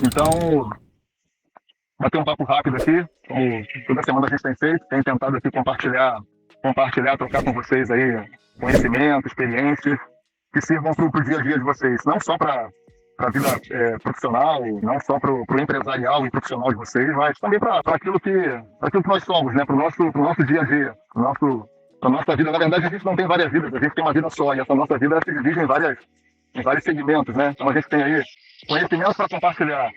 Então, bater um papo rápido aqui, como toda semana a gente tem feito, tem tentado aqui compartilhar, trocar com vocês aí conhecimento, experiências que sirvam para o dia a dia de vocês, não só para a vida profissional, não só para o empresarial e profissional de vocês, mas também para aquilo que nós somos, né? Para o nosso dia a dia, para nossa vida. Na verdade, a gente não tem várias vidas, a gente tem uma vida só, e essa nossa vida se divide em vários segmentos, né? Então a gente tem aí conhecimento para compartilhar,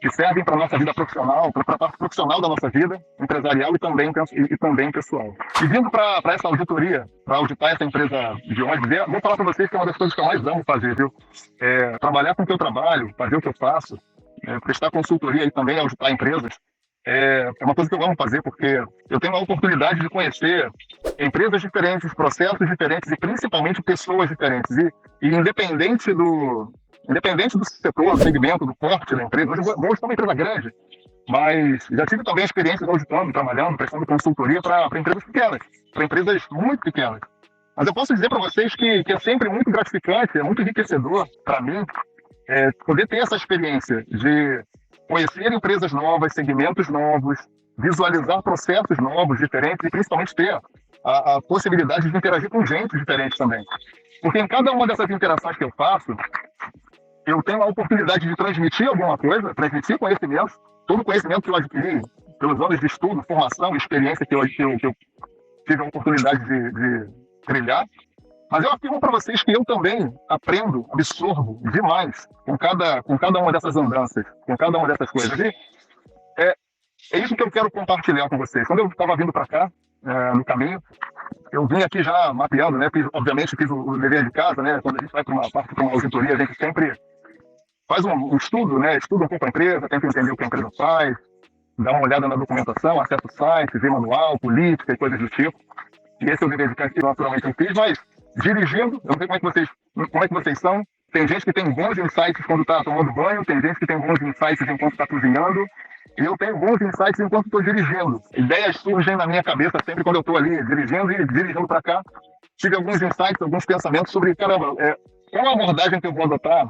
que servem para a nossa vida profissional, para a parte profissional da nossa vida, empresarial e também pessoal. E vindo para essa auditoria, para auditar essa empresa de ônibus, vou falar para vocês que é uma das coisas que eu mais amo fazer, viu? Trabalhar com o que eu trabalho, fazer o que eu faço, prestar consultoria e também auditar empresas, é uma coisa que eu amo fazer, porque eu tenho a oportunidade de conhecer empresas diferentes, processos diferentes e principalmente pessoas diferentes. E independente do setor, do segmento, do porte da empresa, hoje eu vou auditar uma empresa grande, mas já tive também a experiência de auditando, trabalhando, prestando consultoria para empresas pequenas, para empresas muito pequenas. Mas eu posso dizer para vocês que é sempre muito gratificante, é muito enriquecedor para mim poder ter essa experiência de conhecer empresas novas, segmentos novos, visualizar processos novos, diferentes e principalmente ter a possibilidade de interagir com gente diferente também. Porque em cada uma dessas interações que eu faço, eu tenho a oportunidade de transmitir alguma coisa, transmitir conhecimento, todo o conhecimento que eu adquiri pelos anos de estudo, formação, experiência que eu tive a oportunidade de trilhar. Mas eu afirmo para vocês que eu também aprendo, absorvo demais com cada uma dessas andanças, com cada uma dessas coisas. E é, é isso que eu quero compartilhar com vocês. Quando eu estava vindo para cá, no caminho, eu vim aqui já mapeando, né? Obviamente fiz o dever de casa, né? Quando a gente vai para uma auditoria, a gente sempre faz um estudo, né? Estuda um pouco a empresa, tenta entender o que a empresa faz, dá uma olhada na documentação, acessa o site, vê manual, política e coisas do tipo. E esse é o dever de casa que naturalmente eu fiz, mas dirigindo, eu não sei como é que vocês são. Tem gente que tem bons insights quando está tomando banho, tem gente que tem bons insights enquanto está cozinhando, e eu tenho bons insights enquanto estou dirigindo. Ideias surgem na minha cabeça sempre quando eu estou ali dirigindo e dirigindo para cá. Tive alguns insights, alguns pensamentos sobre, caramba, qual a abordagem que eu vou adotar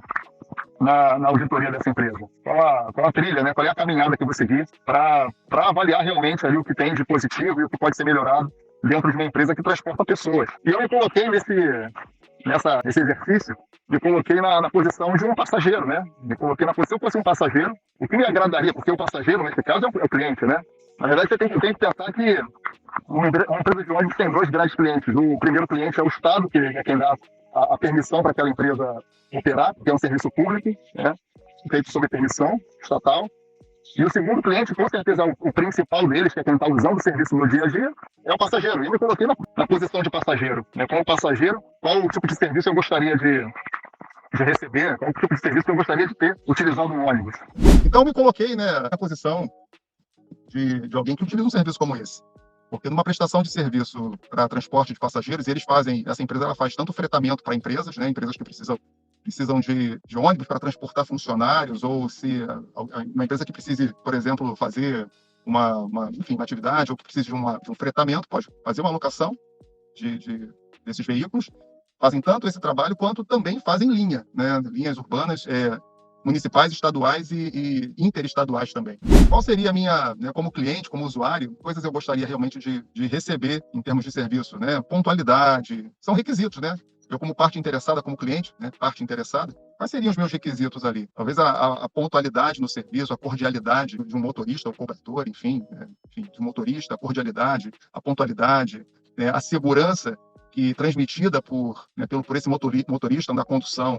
na auditoria dessa empresa? Qual a trilha, né? Qual é a caminhada que eu vou seguir para avaliar realmente ali o que tem de positivo e o que pode ser melhorado dentro de uma empresa que transporta pessoas. E eu me coloquei nesse exercício, me coloquei na posição de um passageiro, né? Me coloquei na posição, se eu fosse um passageiro, o que me agradaria, porque o passageiro, nesse caso, é o cliente, né? Na verdade, você tem que pensar que uma empresa de ônibus tem dois grandes clientes. O primeiro cliente é o Estado, que é quem dá a permissão para aquela empresa operar, que é um serviço público, né? Feito sob permissão estatal. E o segundo cliente, com certeza, o principal deles, que é quem está usando o serviço no dia a dia, é o passageiro. E eu me coloquei na posição de passageiro. Né? Como passageiro, qual o tipo de serviço eu gostaria de receber, qual o tipo de serviço que eu gostaria de ter utilizando um ônibus. Então, eu me coloquei, né, na posição de alguém que utiliza um serviço como esse. Porque numa prestação de serviço para transporte de passageiros, essa empresa ela faz tanto fretamento para empresas, né, empresas que precisam de ônibus para transportar funcionários, ou se uma empresa que precise, por exemplo, fazer uma atividade, ou que precise de um fretamento, pode fazer uma alocação desses veículos, fazem tanto esse trabalho, quanto também fazem linha, né, linhas urbanas, municipais, estaduais e interestaduais também. Qual seria a minha, né, como cliente, como usuário, coisas eu gostaria realmente de receber em termos de serviço, né? Pontualidade, são requisitos, né? Eu, como parte interessada, como cliente, né, parte interessada, quais seriam os meus requisitos ali? Talvez a pontualidade no serviço, a cordialidade de um motorista ou cobrador, enfim, de um motorista, a cordialidade, a pontualidade, né, a segurança transmitida por esse motorista na condução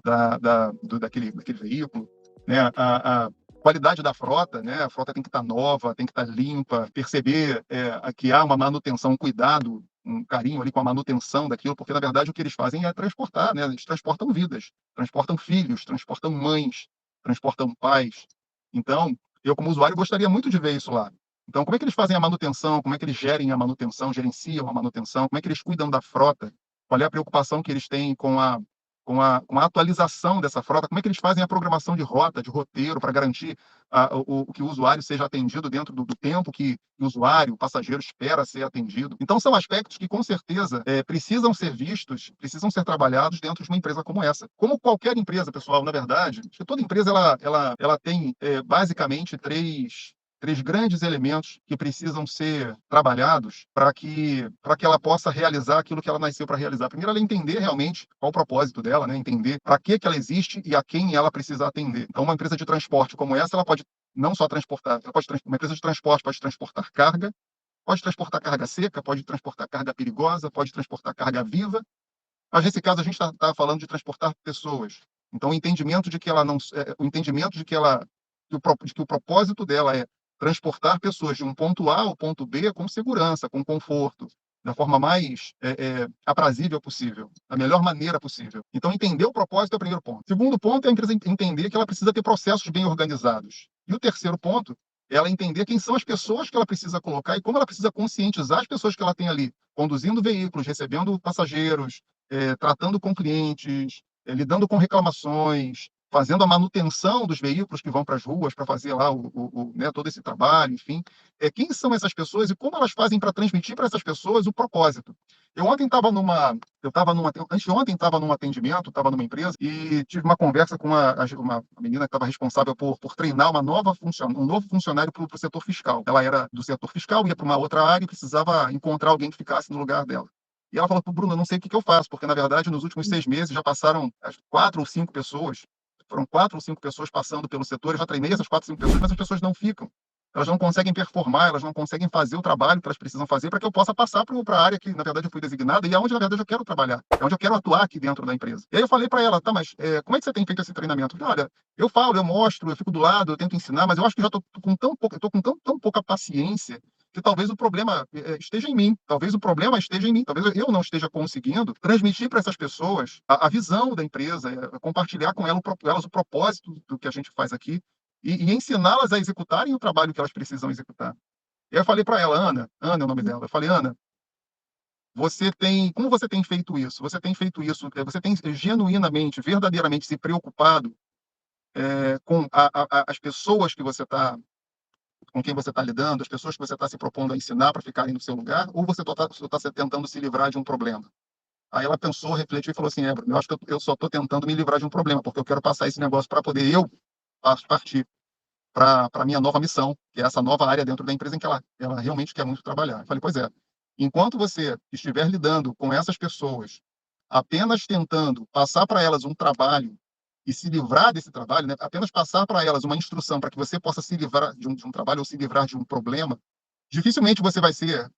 daquele veículo, né? A qualidade da frota, né? A frota tem que estar nova, tem que estar limpa, perceber que há uma manutenção, um cuidado, um carinho ali com a manutenção daquilo, porque na verdade o que eles fazem é transportar, né? Eles transportam vidas, transportam filhos, transportam mães, transportam pais. Então, eu como usuário gostaria muito de ver isso lá. Então, como é que eles fazem a manutenção? Como é que eles gerem a manutenção, gerenciam a manutenção? Como é que eles cuidam da frota? Qual é a preocupação que eles têm com a com a atualização dessa frota, como é que eles fazem a programação de rota, de roteiro, para garantir que o usuário seja atendido dentro do tempo que o usuário, o passageiro, espera ser atendido. Então, são aspectos que, com certeza, precisam ser vistos, precisam ser trabalhados dentro de uma empresa como essa. Como qualquer empresa, pessoal, na verdade, acho que toda empresa ela tem basicamente três grandes elementos que precisam ser trabalhados para que ela possa realizar aquilo que ela nasceu para realizar. Primeiro, ela entender realmente qual o propósito dela, né? Entender para que ela existe e a quem ela precisa atender. Então, uma empresa de transporte como essa, ela pode não só transportar, uma empresa de transporte pode transportar carga seca, pode transportar carga perigosa, pode transportar carga viva, mas nesse caso a gente está falando de transportar pessoas. Então, o entendimento de que ela não, o entendimento de que ela de que o propósito dela é transportar pessoas de um ponto A ao ponto B com segurança, com conforto, da forma mais aprazível possível, da melhor maneira possível. Então, entender o propósito é o primeiro ponto. Segundo ponto é a empresa entender que ela precisa ter processos bem organizados. E o terceiro ponto é ela entender quem são as pessoas que ela precisa colocar e como ela precisa conscientizar as pessoas que ela tem ali, conduzindo veículos, recebendo passageiros, tratando com clientes, lidando com reclamações, fazendo a manutenção dos veículos que vão para as ruas para fazer lá né, todo esse trabalho, enfim. Quem são essas pessoas e como elas fazem para transmitir para essas pessoas o propósito? Anteontem estava num atendimento, estava numa empresa e tive uma conversa com uma menina que estava responsável por treinar um novo funcionário para o setor fiscal. Ela era do setor fiscal, ia para uma outra área e precisava encontrar alguém que ficasse no lugar dela. E ela falou, Bruno, eu não sei o que eu faço, porque, na verdade, nos últimos 6 meses já passaram 4 ou 5 pessoas, foram 4 ou 5 pessoas passando pelo setor, eu já treinei essas 4 ou 5 pessoas, mas as pessoas não ficam. Elas não conseguem performar, elas não conseguem fazer o trabalho que elas precisam fazer para que eu possa passar para a área que, na verdade, eu fui designada e é onde, na verdade, eu quero trabalhar, é onde eu quero atuar aqui dentro da empresa. E aí eu falei para ela, tá, mas como é que você tem feito esse treinamento? Eu falei, olha, eu falo, eu mostro, eu fico do lado, eu tento ensinar, mas eu acho que já estou com tão pouca paciência que talvez o problema esteja em mim, talvez o problema esteja em mim, talvez eu não esteja conseguindo transmitir para essas pessoas a visão da empresa, compartilhar com elas o propósito do que a gente faz aqui e ensiná-las a executarem o trabalho que elas precisam executar. E aí eu falei para ela, Ana é o nome dela, eu falei, Ana, como você tem feito isso? Você tem genuinamente, verdadeiramente se preocupado com as pessoas com quem você está lidando, as pessoas que você está se propondo a ensinar para ficarem no seu lugar, ou você está tentando se livrar de um problema? Aí ela pensou, refletiu e falou assim, Bruno, eu acho que eu só estou tentando me livrar de um problema, porque eu quero passar esse negócio para poder eu partir para a minha nova missão, que é essa nova área dentro da empresa em que ela realmente quer muito trabalhar. Eu falei, pois é, enquanto você estiver lidando com essas pessoas, apenas tentando passar para elas um trabalho e se livrar desse trabalho, né? Apenas passar para elas uma instrução para que você possa se livrar de um trabalho ou se livrar de um problema, dificilmente você vai ser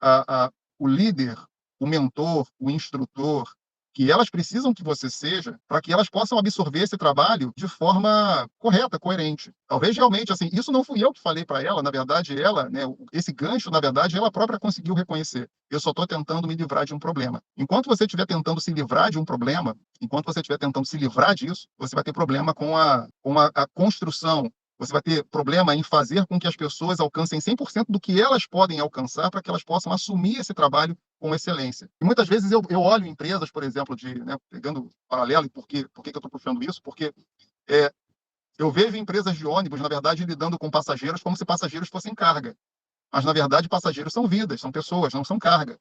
o líder, o mentor, o instrutor que elas precisam que você seja para que elas possam absorver esse trabalho de forma correta, coerente. Talvez realmente, assim, isso não fui eu que falei para ela, na verdade, ela, né, esse gancho, na verdade, ela própria conseguiu reconhecer. Eu só estou tentando me livrar de um problema. Enquanto você estiver tentando se livrar de um problema, enquanto você estiver tentando se livrar disso, você vai ter problema com a construção. Você vai ter problema em fazer com que as pessoas alcancem 100% do que elas podem alcançar para que elas possam assumir esse trabalho com excelência. E muitas vezes eu olho empresas, por exemplo, né, pegando paralelo, e por que eu estou puxando isso? Porque eu vejo empresas de ônibus, na verdade, lidando com passageiros como se passageiros fossem carga. Mas, na verdade, passageiros são vidas, são pessoas, não são carga.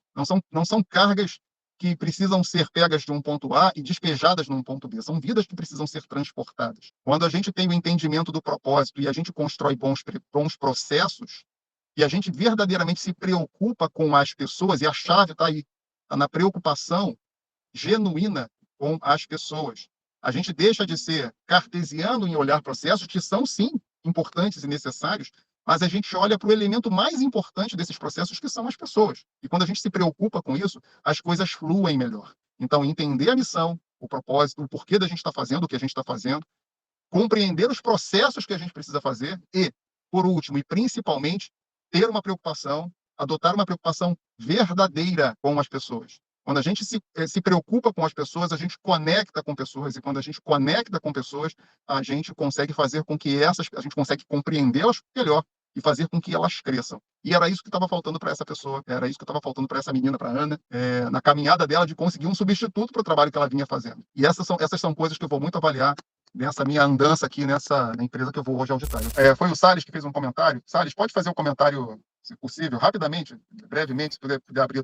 Não são cargas que precisam ser pegas de um ponto A e despejadas num ponto B. São vidas que precisam ser transportadas. Quando a gente tem o entendimento do propósito e a gente constrói bons processos, e a gente verdadeiramente se preocupa com as pessoas, e a chave está aí, está na preocupação genuína com as pessoas. A gente deixa de ser cartesiano em olhar processos que são, sim, importantes e necessários, mas a gente olha para o elemento mais importante desses processos, que são as pessoas. E quando a gente se preocupa com isso, as coisas fluem melhor. Então, entender a missão, o propósito, o porquê da gente estar fazendo o que a gente está fazendo, compreender os processos que a gente precisa fazer e, por último e principalmente, ter uma preocupação, adotar uma preocupação verdadeira com as pessoas. Quando a gente se preocupa com as pessoas, a gente conecta com pessoas, e quando a gente conecta com pessoas, a gente consegue fazer com que a gente consegue compreendê-las melhor, e fazer com que elas cresçam. E era isso que estava faltando para essa pessoa, era isso que estava faltando para essa menina, para a Ana, na caminhada dela de conseguir um substituto para o trabalho que ela vinha fazendo. E essas são coisas que eu vou muito avaliar nessa minha andança aqui na empresa que eu vou hoje auditar. Foi o Salles que fez um comentário. Salles, pode fazer um comentário, se possível, rapidamente, brevemente, se puder abrir o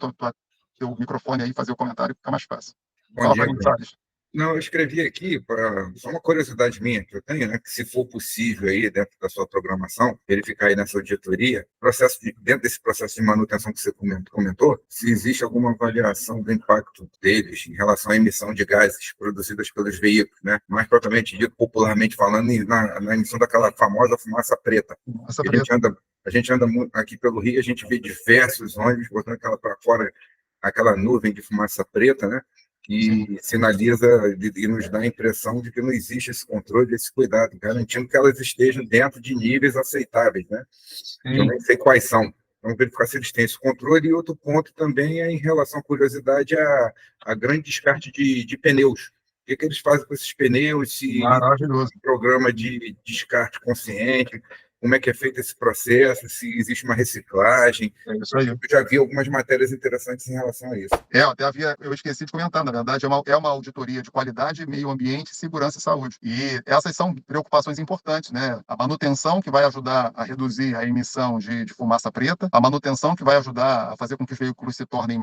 teu microfone aí e fazer o comentário, fica mais fácil. Bom Fala dia, para mim, Salles. Não, eu escrevi aqui para só uma curiosidade minha que eu tenho, né? Que se for possível aí dentro da sua programação verificar aí nessa auditoria, dentro desse processo de manutenção que você comentou, se existe alguma avaliação do impacto deles em relação à emissão de gases produzidas pelos veículos, né? Mais propriamente dito, popularmente falando, na emissão daquela famosa fumaça preta. A gente anda aqui pelo Rio, a gente vê diversos ônibus botando aquela para fora, aquela nuvem de fumaça preta, né? Que sinaliza e nos dá a impressão de que não existe esse controle, esse cuidado, garantindo que elas estejam dentro de níveis aceitáveis, né? Eu nem sei quais são. Vamos verificar se eles têm esse controle. E outro ponto também é em relação à curiosidade, a grande descarte de pneus. O que eles fazem com esses pneus? Se Maravilhoso. programa de descarte consciente, como é que é feito esse processo, se existe uma reciclagem. É isso aí. Eu já vi algumas matérias interessantes em relação a isso. Eu esqueci de comentar, na verdade, é uma auditoria de qualidade, meio ambiente, segurança e saúde. E essas são preocupações importantes, né? A manutenção, que vai ajudar a reduzir a emissão de fumaça preta, a manutenção, que vai ajudar a fazer com que os veículos se tornem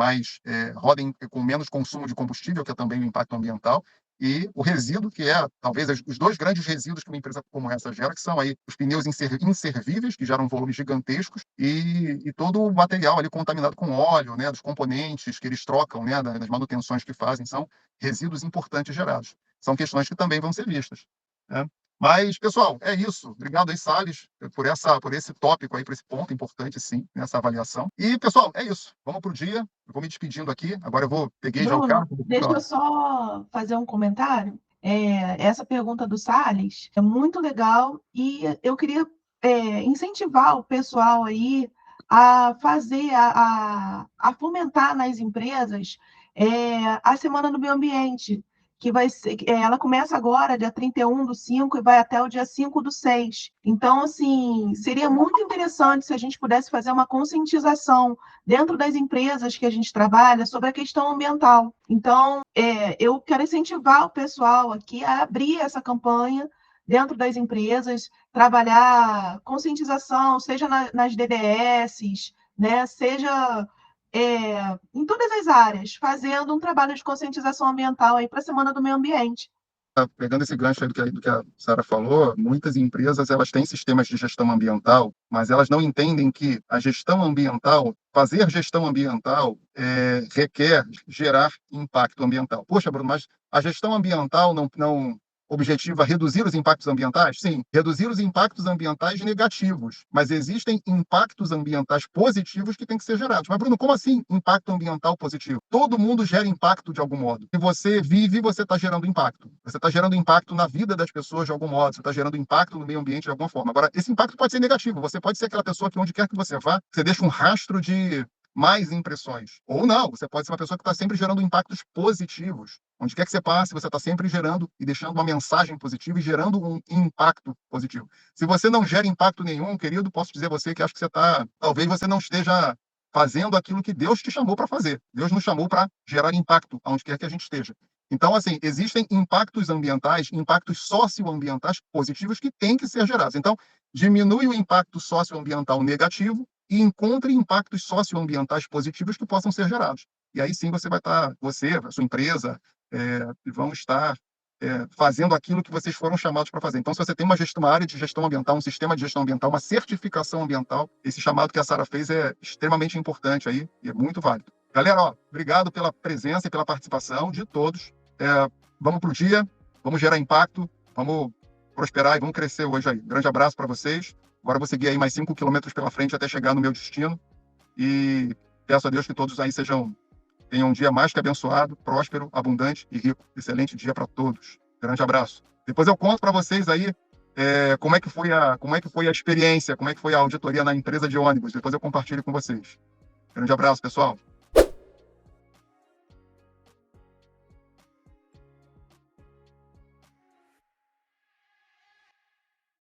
rodem com menos consumo de combustível, que é também um impacto ambiental, e o resíduo, que é talvez os dois grandes resíduos que uma empresa como essa gera, que são aí os pneus inservíveis, que geram volumes gigantescos, e todo o material ali contaminado com óleo, né, dos componentes que eles trocam, né, das manutenções que fazem, são resíduos importantes gerados. São questões que também vão ser vistas, né? Mas, pessoal, é isso. Obrigado aí, Salles, por esse tópico aí, por esse ponto importante, sim, nessa avaliação. E, pessoal, é isso. Vamos para o dia. Eu vou me despedindo aqui. Agora peguei já o carro. Deixa eu só fazer um comentário. Essa pergunta do Salles é muito legal e eu queria incentivar o pessoal aí a fazer, a fomentar nas empresas a Semana do Meio Ambiente, que vai ser, ela começa agora, dia 31/5, e vai até o dia 5/6. Então, assim, seria muito interessante se a gente pudesse fazer uma conscientização dentro das empresas que a gente trabalha sobre a questão ambiental. Então, eu quero incentivar o pessoal aqui a abrir essa campanha dentro das empresas, trabalhar conscientização, seja nas DDS, né, seja em todas as áreas, fazendo um trabalho de conscientização ambiental aí para a Semana do Meio Ambiente. Pegando esse gancho aí do que a Sara falou, muitas empresas elas têm sistemas de gestão ambiental, mas elas não entendem que fazer gestão ambiental requer gerar impacto ambiental. Poxa, Bruno, mas a gestão ambiental não objetiva reduzir os impactos ambientais? Sim, reduzir os impactos ambientais negativos, mas existem impactos ambientais positivos que têm que ser gerados. Mas, Bruno, como assim impacto ambiental positivo? Todo mundo gera impacto de algum modo. Se você vive, você está gerando impacto. Você está gerando impacto na vida das pessoas de algum modo, você está gerando impacto no meio ambiente de alguma forma. Agora, esse impacto pode ser negativo. Você pode ser aquela pessoa que, onde quer que você vá, você deixa um rastro de mais impressões. Ou não, você pode ser uma pessoa que está sempre gerando impactos positivos. Onde quer que você passe, você está sempre gerando e deixando uma mensagem positiva e gerando um impacto positivo. Se você não gera impacto nenhum, querido, posso dizer a você que acho que talvez você não esteja fazendo aquilo que Deus te chamou para fazer. Deus nos chamou para gerar impacto aonde quer que a gente esteja. Então, assim, existem impactos ambientais, impactos socioambientais positivos que têm que ser gerados. Então, diminui o impacto socioambiental negativo e encontre impactos socioambientais positivos que possam ser gerados. E aí sim você vai estar, a sua empresa, vão estar fazendo aquilo que vocês foram chamados para fazer. Então, se você tem uma área de gestão ambiental, um sistema de gestão ambiental, uma certificação ambiental, esse chamado que a Sara fez é extremamente importante aí e é muito válido. Galera, obrigado pela presença e pela participação de todos. Vamos para o dia, vamos gerar impacto, vamos prosperar e vamos crescer hoje aí. Grande abraço para vocês. Agora eu vou seguir aí mais 5 quilômetros pela frente até chegar no meu destino. E peço a Deus que todos aí tenham um dia mais que abençoado, próspero, abundante e rico. Excelente dia para todos. Grande abraço. Depois eu conto para vocês aí como é que foi a experiência, como é que foi a auditoria na empresa de ônibus. Depois eu compartilho com vocês. Grande abraço, pessoal.